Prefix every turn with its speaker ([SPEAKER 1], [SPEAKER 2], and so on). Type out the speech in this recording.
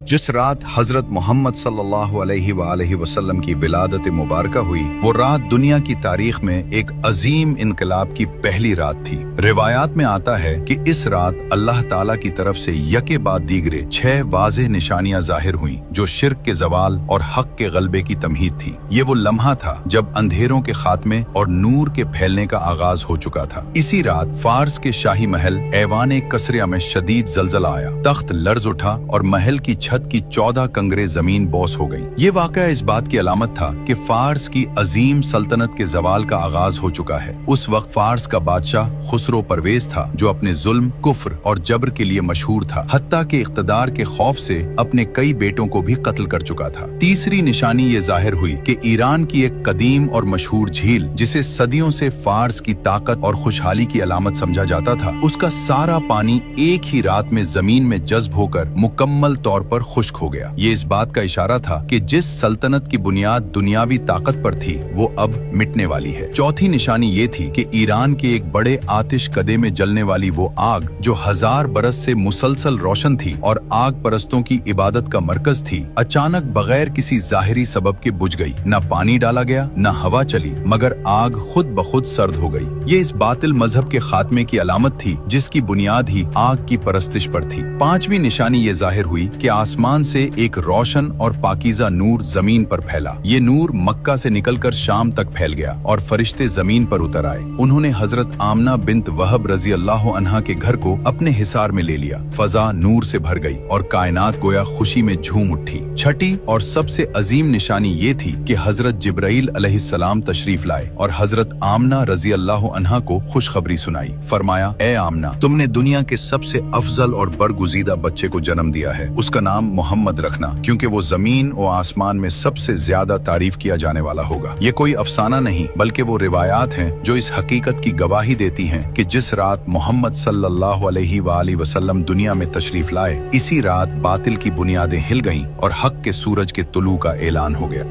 [SPEAKER 1] जिस रात हजरत मोहम्मद सल्लल्लाहु अलैहि वसल्लम की विलादत मुबारक हुई, वो रात दुनिया की तारीख में एक अजीम इनकलाब की पहली रात थी। रिवायात में आता है कि इस रात अल्लाह ताला की तरफ से यके बाद दीगरे 6 वाज़ेह निशानियां जाहिर हुईं, जो शिर्क के जवाल और हक के गलबे की तमहीद थी। ये वो लम्हा था जब अंधेरों के खात्मे और नूर के फैलने का आगाज हो चुका था। इसी रात फारस के शाही महल ऐवान कसरिया में शदीद जलजला आया, तख्त लर्ज उठा और महल की छत की 14 कंगरे जमीन बोस हो गई। ये वाकया इस बात की अलामत था कि फारस की अजीम सल्तनत के जवाल का आगाज हो चुका है। उस वक्त फारस का बादशाह खुसरो परवेज था, जो अपने जुल्म, कुफ्र और जबर के लिए मशहूर था, हत्ता के इख्तदार के खौफ से अपने कई बेटों को भी कत्ल कर चुका था। तीसरी निशानी ये जाहिर हुई कि ईरान की एक कदीम और मशहूर झील, जिसे सदियों से फारस की ताकत और खुशहाली की अलामत समझा जाता था, उसका सारा पानी एक ही रात में जमीन में जज्ब होकर मुकम्मल तौर पर खुश्क हो गया। ये इस बात का इशारा था कि जिस सल्तनत की बुनियाद दुनियावी ताकत पर थी, वो अब मिटने वाली है। चौथी निशानी ये थी कि ईरान के एक बड़े आतिश कदे में जलने वाली वो आग, जो 1000 बरस से मुसलसल रोशन थी और आग परस्तों की इबादत का मरकज थी, अचानक बगैर किसी जाहिरी सबब के बुझ गई। न पानी डाला गया, न हवा चली, मगर आग खुद ब खुद सर्द हो गई। ये इस बातिल मजहब के खात्मे की अलामत थी, जिसकी बुनियाद ही आग की परस्तिश पर थी। पांचवी निशानी ये जाहिर हुई कि आसमान से एक रोशन और पाकीज़ा नूर जमीन पर फैला। ये नूर मक्का से निकलकर शाम तक फैल गया और फरिश्ते जमीन पर उतर आए। उन्होंने हजरत आमना बिन्त वहब रजी अल्लाह अन्हा के घर को अपने हिसार में ले लिया। फजा नूर से भर गई और कायनात गोया खुशी में झूम उठी। छठी और सबसे अजीम निशानी ये थी कि हजरत जिब्राइल अलैहिस्सलाम तशरीफ लाए और हजरत आमना रजी अल्लाह अन्हा को खुशखबरी सुनाई। फरमाया, ए आमना, तुमने दुनिया के सबसे अफजल और बरगुजीदा बच्चे को जन्म दिया है। उसका नाम मोहम्मद रखना, क्योंकि वो जमीन और आसमान में सबसे ज्यादा तारीफ किया जाने वाला होगा। ये कोई अफसाना नहीं, बल्कि वो रिवायात हैं जो इस हकीकत की गवाही देती हैं कि जिस रात मोहम्मद सल्लल्लाहु अलैहि वसल्लम दुनिया में तशरीफ लाए, इसी रात बातिल की बुनियादें हिल गईं और हक के सूरज के तुलू का ऐलान हो गया।